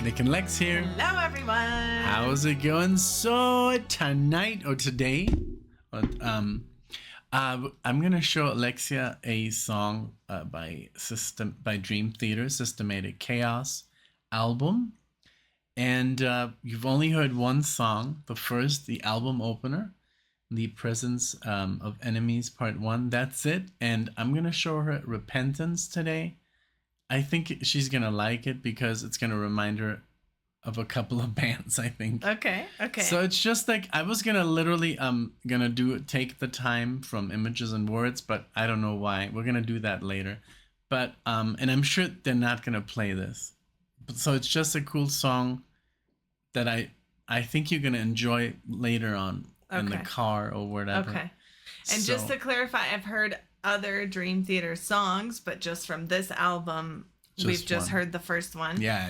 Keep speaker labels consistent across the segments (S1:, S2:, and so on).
S1: Nick and Lex here.
S2: Hello, everyone.
S1: How's it going? So tonight or today, I'm gonna show Alexia a song by Dream Theater, Systematic Chaos album, and you've only heard one song. The album opener, The Presence of Enemies, Part 1. That's it, and I'm gonna show her Repentance today. I think she's gonna like it because it's gonna remind her of a couple of bands, I think.
S2: Okay.
S1: So it's just like I was gonna literally take the time from Images and Words, but I don't know why. We're gonna do that later. But and I'm sure they're not gonna play this. So it's just a cool song that I think you're gonna enjoy later on in the car or whatever.
S2: Okay. And just to clarify, I've heard other Dream Theater songs, but just from this album, we've just heard the first one.
S1: Yeah.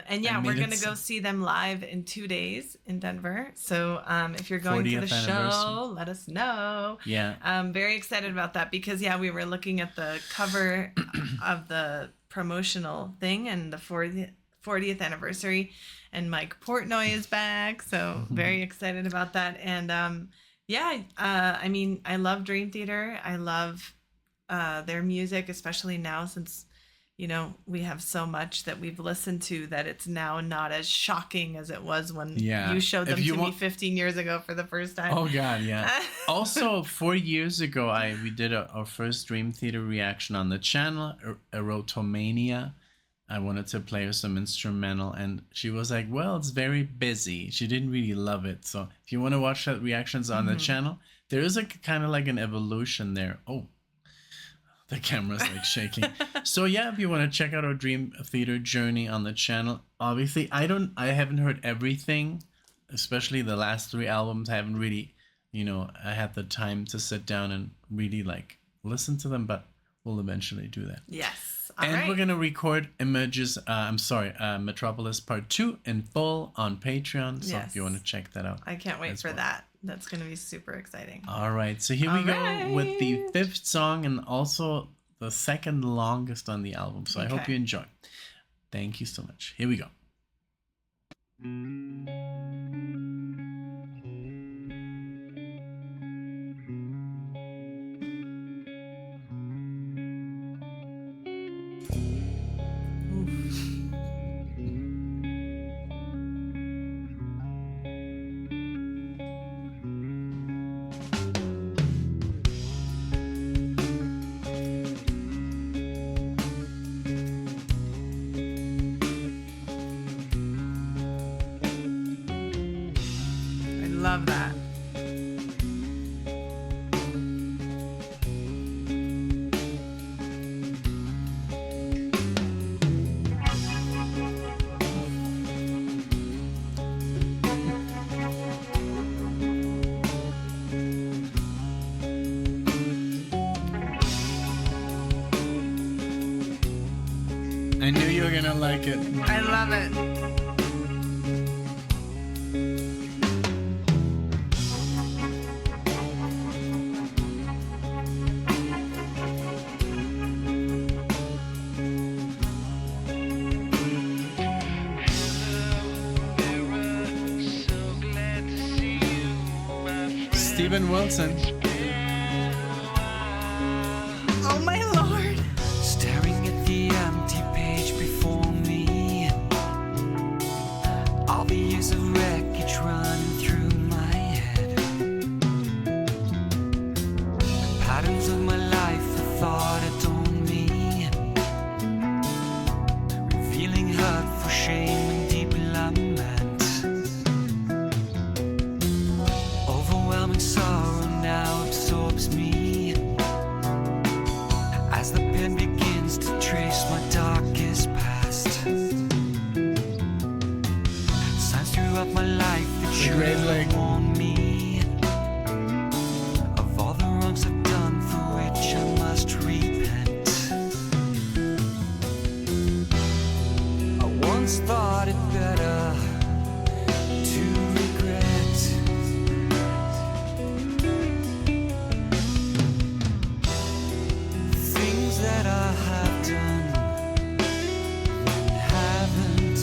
S2: And yeah, we're going to go see them live in 2 days in Denver. So if you're going to the show, let us know.
S1: Yeah.
S2: I'm very excited about that because, we were looking at the cover of the promotional thing and the 40th anniversary, and Mike Portnoy is back. So very excited about that. And I mean, I love Dream Theater. I love their music, especially now since, we have so much that we've listened to that it's now not as shocking as it was when you showed them to me 15 years ago for the first time.
S1: Oh, God, yeah. Also, 4 years ago, we did our first Dream Theater reaction on the channel, Erotomania. I wanted to play her some instrumental, and she was like, well, it's very busy. She didn't really love it. So if you want to watch that reactions on the channel, there is a kind of like an evolution there. Oh, the camera's like shaking. So yeah, if you want to check out our Dream Theater journey on the channel, obviously I haven't heard everything, especially the last 3 albums. I haven't really, I had the time to sit down and really like listen to them, but we'll eventually do that.
S2: Yes.
S1: We're going to record Metropolis Part 2 in full on Patreon. So if you want to check that out.
S2: I can't wait for that. That's going to be super exciting.
S1: All right. So here we go with the 5th song and also the 2nd longest on the album. So I hope you enjoy. Thank you so much. Here we go.
S2: Love that.
S1: I knew you were gonna like it.
S2: I love it.
S1: Steven Wilson.
S2: Oh my Lord.
S3: Staring at the empty page before me, all the years of wreckage running through my head, patterns of my life, a thought adorn me, revealing hurt for shame and deep lament. Overwhelming sorrow now absorbs me as the pen begins to trace my darkest past. Signs throughout my life that should have warned me of all the wrongs I've done for which I must repent. I once thought it better to regret things that I have done and haven't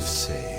S4: saved.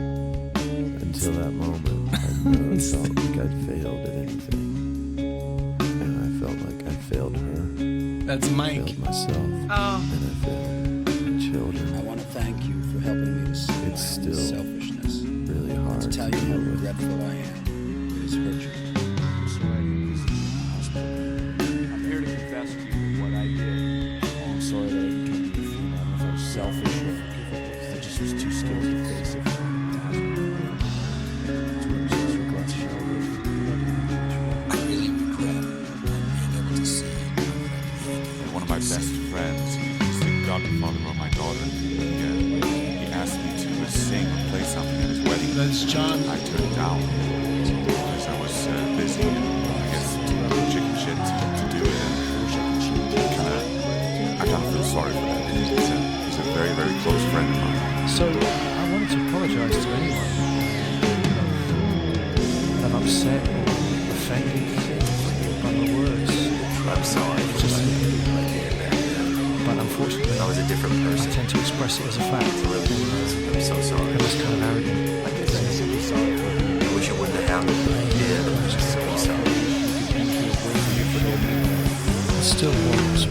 S4: Until that moment, I never felt like I'd failed at anything. And I felt like I failed her.
S1: That's
S4: I
S1: Mike.
S4: failed myself.
S2: Oh.
S4: And I failed my children.
S5: I want to thank you for helping me to see
S4: It's
S5: my own
S4: still
S5: selfishness.
S4: really hard
S5: To tell you how
S4: deal with.
S5: regretful I am. It has hurt you. I'm sorry to visit you in the hospital. I'm here to confess to you what I did. I'm sorry that I became a fool. I don't know if I was selfish or I just was too scared to face it. I really regret not being able to see
S6: One of my best friends, he's the godfather of my daughter. He asked me to sing or play something at his wedding.
S1: That's John.
S6: I turned it down because I was busy and I guess chicken shit to do it. And I kind of feel sorry for that. He's a very, very close friend of mine.
S7: So I wanted to apologise to anyone that I'm upset or offended by my words.
S4: I'm sorry.
S7: But unfortunately,
S4: I was a different
S7: I
S4: person.
S7: tend to express it as a fact.
S4: I'm so sorry.
S7: And that's kind of arrogant.
S4: I wish it wouldn't have happened. Yeah, but I'm so sorry.
S7: It's still was.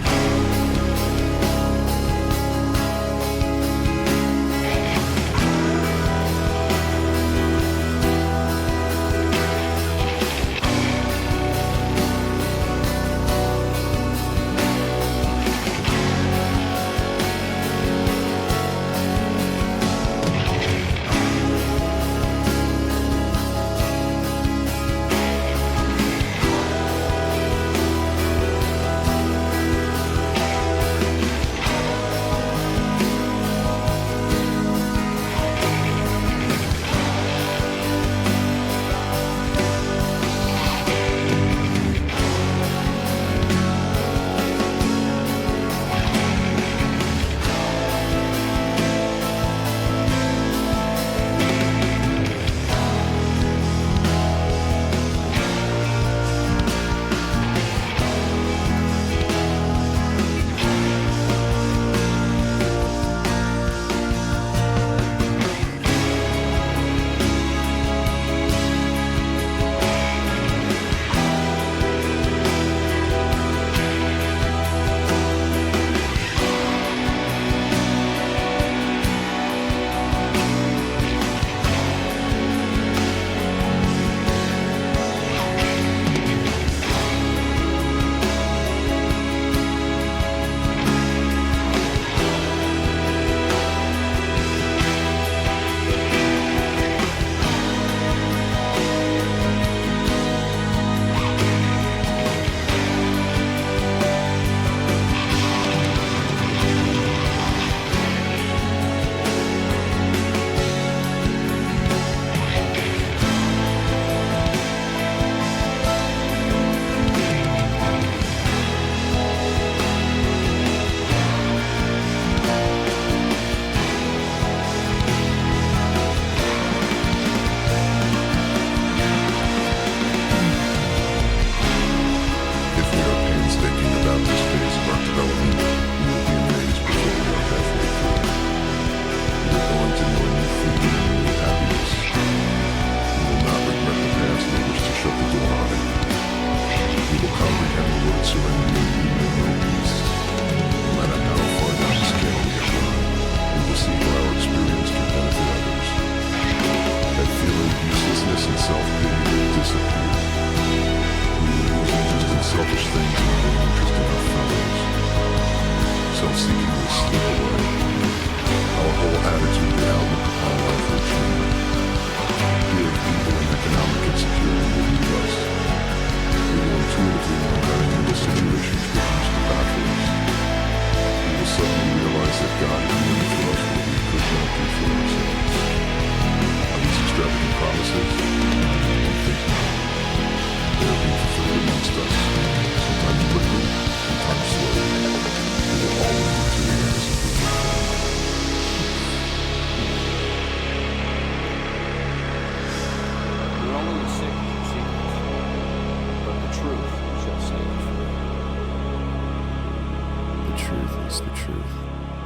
S4: It's the truth.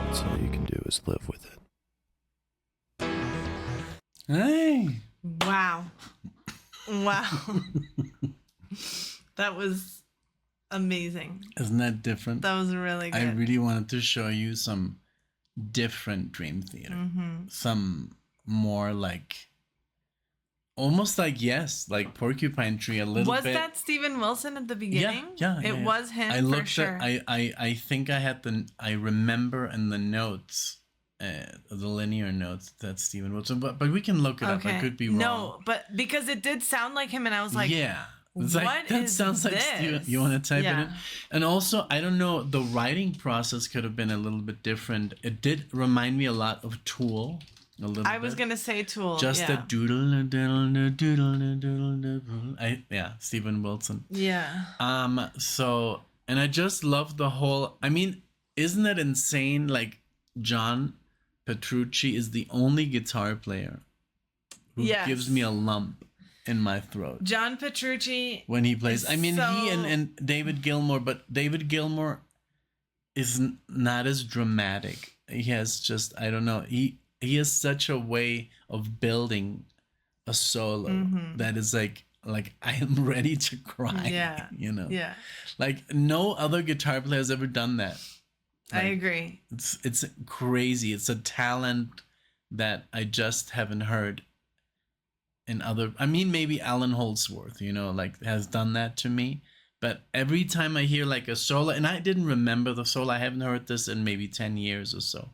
S4: That's all you can do is live with it.
S1: Hey.
S2: Wow. Wow. That was amazing.
S1: Isn't that different?
S2: That was really good.
S1: I really wanted to show you some different Dream Theater.
S2: Mm-hmm.
S1: Some more like, almost like, yes, like Porcupine Tree a little
S2: Was
S1: bit.
S2: that Steven Wilson at the beginning?
S1: Yeah.
S2: It was him
S1: I
S2: for
S1: looked
S2: sure.
S1: I think I had I remember in the notes, the linear notes, that Steven Wilson, but we can look it up. I could be wrong.
S2: No, but because it did sound like him, and I was like,
S1: yeah. It's like,
S2: what
S1: that
S2: is
S1: sounds like
S2: this?
S1: Steven. You want to type it in?
S2: Yeah.
S1: And also, I don't know, the writing process could have been a little bit different. It did remind me a lot of Tool. A little
S2: I was
S1: bit.
S2: gonna say Tool.
S1: Just
S2: yeah.
S1: a doodle doodle doodle doodle. Steven Wilson.
S2: Yeah.
S1: So, and I just love the whole, I mean, isn't it insane? Like, John Petrucci is the only guitar player who
S2: Yes.
S1: gives me a lump in my throat
S2: John Petrucci.
S1: when he plays.
S2: is
S1: I mean, he
S2: so-
S1: and David Gilmour, but David Gilmour is not as dramatic. He has just, I don't know, he has such a way of building a solo that is like I am ready to cry.
S2: Yeah.
S1: You know.
S2: Yeah.
S1: Like, no other guitar player has ever done that.
S2: I
S1: Like,
S2: agree.
S1: It's crazy. It's a talent that I just haven't heard in other. I mean, maybe Alan Holdsworth, you know, like, has done that to me. But every time I hear like a solo, and I didn't remember the solo, I haven't heard this in maybe 10 years or so.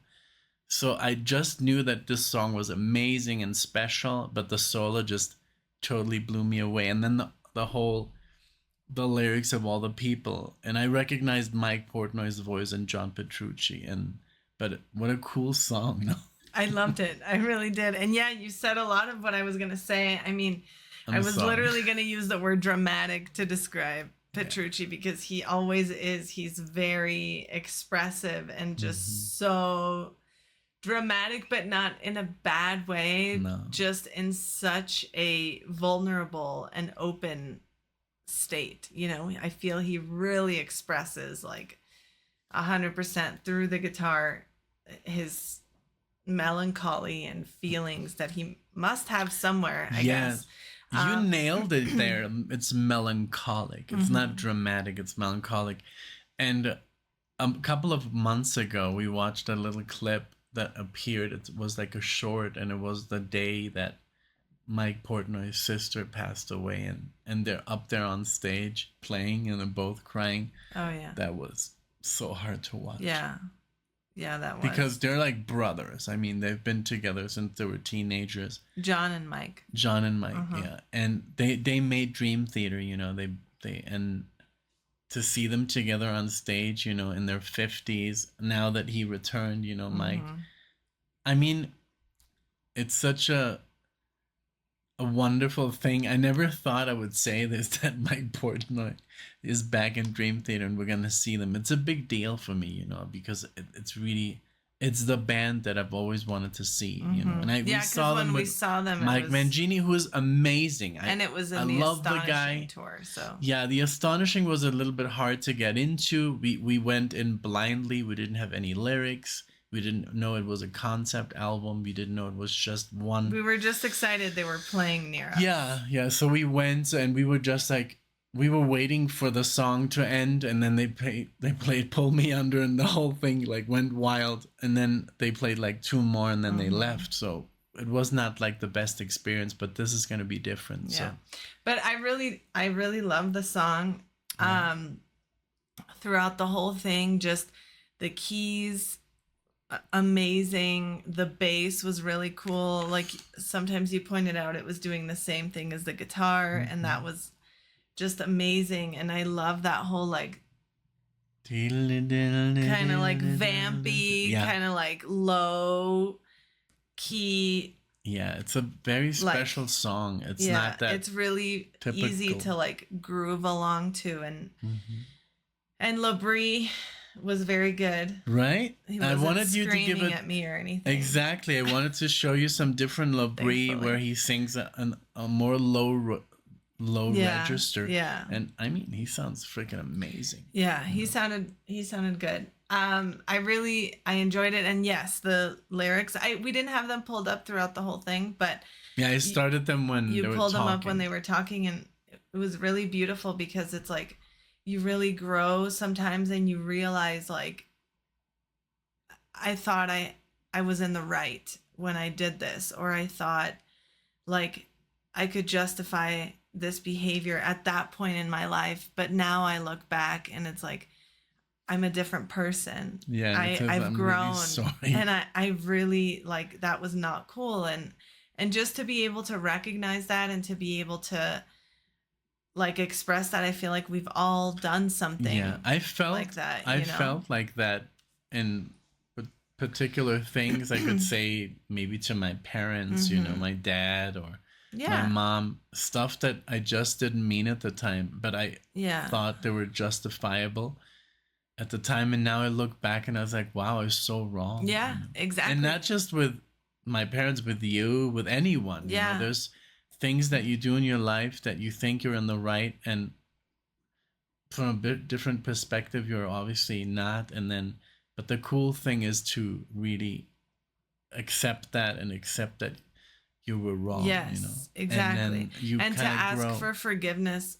S1: So I just knew that this song was amazing and special, but the solo just totally blew me away. And then the lyrics of all the people, and I recognized Mike Portnoy's voice and John Petrucci, but what a cool song. No?
S2: I loved it. I really did. And yeah, you said a lot of what I was gonna say. I mean, I was
S1: sorry.
S2: literally gonna use the word dramatic to describe Petrucci because he always is. He's very expressive and just so dramatic, but not in a bad way.
S1: No.
S2: Just in such a vulnerable and open state. You know, I feel he really expresses like 100% through the guitar his melancholy and feelings that he must have somewhere, I guess.
S1: You nailed it there. It's melancholic. It's
S2: Mm-hmm.
S1: not dramatic. It's melancholic. And a couple of months ago, we watched a little clip that appeared. It was like a short, and it was the day that Mike Portnoy's sister passed away, and they're up there on stage playing, and they're both crying.
S2: Oh yeah.
S1: That was so hard to watch.
S2: Yeah. Yeah, that was.
S1: Because they're like brothers. I mean, they've been together since they were teenagers.
S2: John and Mike.
S1: John and Mike, yeah. And they made Dream Theater, you know, they and to see them together on stage, you know, in their 50s, now that he returned, you know, Mike. I mean, it's such a wonderful thing. I never thought I would say this, that Mike Portnoy is back in Dream Theater and we're going to see them. It's a big deal for me, you know, because it's really, it's the band that I've always wanted to see, you know. And we saw them
S2: when
S1: with
S2: we saw them,
S1: Mike
S2: it was,
S1: Mangini, who is amazing.
S2: and it was in
S1: I
S2: the
S1: love the
S2: Astonishing
S1: guy.
S2: tour. So
S1: Yeah, the Astonishing was a little bit hard to get into. We went in blindly. We didn't have any lyrics. We didn't know it was a concept album. We didn't know it was just one.
S2: we were just excited they were playing near us.
S1: Yeah. So we went and we were just like, we were waiting for the song to end, and then they played Pull Me Under, and the whole thing like went wild. And then they played like two more, and then they left. So it was not like the best experience, but this is gonna be different.
S2: Yeah.
S1: So
S2: But I really love the song. Throughout the whole thing, just the keys, amazing. The bass was really cool. Like sometimes you pointed out it was doing the same thing as the guitar, and that was just amazing. And I love that whole like kind of like vampy, kind of like low key.
S1: Yeah, it's a very special song. It's not that
S2: it's really
S1: typical.
S2: easy to like groove along to, and Labrie was very good.
S1: Right?
S2: He
S1: I
S2: wasn't
S1: wanted you to give
S2: screaming
S1: it
S2: at me or anything.
S1: exactly. I wanted to show you some different Labrie
S2: Thankfully.
S1: where he sings a more low register.
S2: Yeah.
S1: And I mean, he sounds freaking amazing.
S2: Yeah, he sounded good. I enjoyed it, and yes, the lyrics. We didn't have them pulled up throughout the whole thing, but
S1: Yeah, I started them when
S2: you
S1: they were
S2: pulled them up
S1: talking.
S2: when they were talking, and it was really beautiful because it's like you really grow sometimes, and you realize like I thought I was in the right when I did this, or I thought like I could justify this behavior at that point in my life, but now I look back and it's like I'm a different person.
S1: Yeah, and it says,
S2: I've
S1: "I'm
S2: grown,
S1: really sorry."
S2: and I really like that was not cool, and just to be able to recognize that and to be able to like express that, I feel like we've all done something.
S1: Yeah, I felt
S2: like that.
S1: I
S2: you know?
S1: felt like that in particular things. I could say maybe to my parents, you know, my dad or my
S2: Yeah.
S1: mom, stuff that I just didn't mean at the time, but I
S2: Yeah.
S1: thought they were justifiable at the time. And now I look back and I was like, wow, I was so wrong.
S2: Yeah,
S1: you know?
S2: exactly.
S1: And not just with my parents, with you, with anyone. You
S2: Yeah.
S1: know, there's things that you do in your life that you think you're in the right, and from a bit different perspective, you're obviously not. And then, but the cool thing is to really accept that and accept that you were wrong.
S2: Yes,
S1: you know,
S2: exactly.
S1: And then you
S2: And to
S1: kinda
S2: ask
S1: grow.
S2: for forgiveness,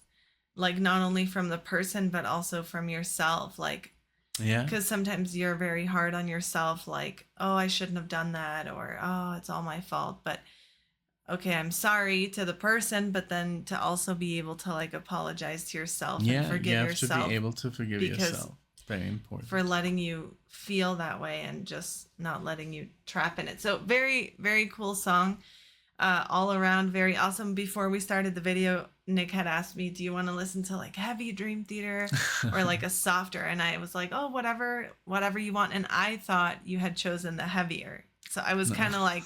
S2: like not only from the person, but also from yourself. Like,
S1: Yeah.
S2: because sometimes you're very hard on yourself, like, oh, I shouldn't have done that, or oh, it's all my fault. But okay, I'm sorry to the person, but then to also be able to like apologize to yourself and
S1: Yeah,
S2: forgive
S1: you have
S2: yourself
S1: to be able to forgive
S2: because
S1: yourself. Very important.
S2: for letting you feel that way and just not letting you trap in it. So very, very cool song. All around very awesome. Before we started the video, Nick had asked me, do you want to listen to like heavy Dream Theater or like a softer? And I was like, oh, whatever you want. And I thought you had chosen the heavier. So I was kind of like,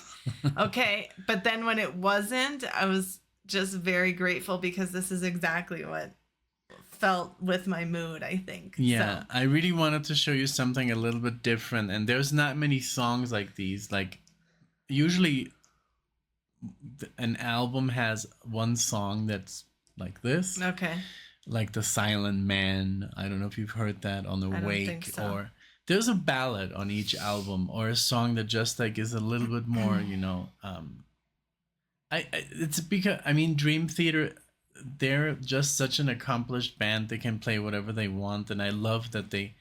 S2: okay. But then when it wasn't, I was just very grateful because this is exactly what felt with my mood, I think.
S1: Yeah,
S2: So,
S1: I really wanted to show you something a little bit different, and there's not many songs like these. Like, usually an album has one song that's like this,
S2: okay.
S1: like The Silent Man. I don't know if you've heard that on The
S2: I don't
S1: Wake,
S2: think so.
S1: or there's a ballad on each album, or a song that just like is a little bit more, you know. It's because I mean, Dream Theater, they're just such an accomplished band. They can play whatever they want, and I love that they,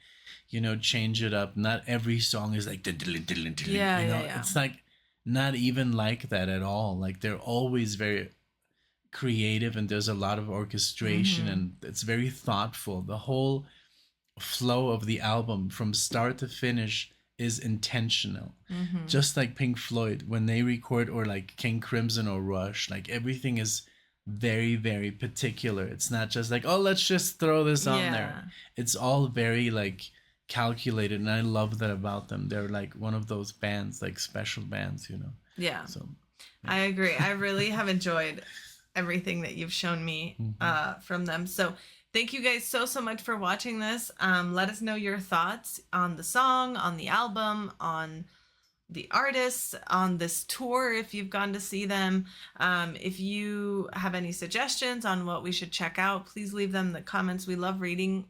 S1: you know, change it up. Not every song is like
S2: Yeah,
S1: you know,
S2: yeah.
S1: it's like not even like that at all. Like they're always very creative, and there's a lot of orchestration, and it's very thoughtful. The whole flow of the album from start to finish is intentional. Just like Pink Floyd when they record, or like King Crimson or Rush, like everything is very, very particular. It's not just like, oh, let's just throw this on there. It's all very like calculated, and I love that about them. They're like one of those bands, like special bands, you know.
S2: Yeah.
S1: So
S2: I agree. I really have enjoyed everything that you've shown me from them. So thank you guys so much for watching this. Let us know your thoughts on the song, on the album, on the artists, on this tour if you've gone to see them. If you have any suggestions on what we should check out, please leave them in the comments. We love reading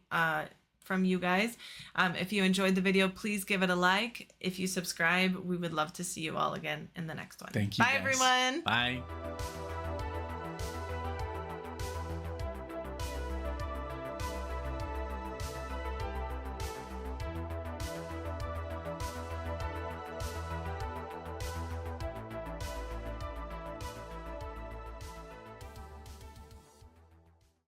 S2: from you guys. If you enjoyed the video, please give it a like. If you subscribe, we would love to see you all again in the next one.
S1: thank you.
S2: Bye,
S1: guys.
S2: everyone.
S1: Bye.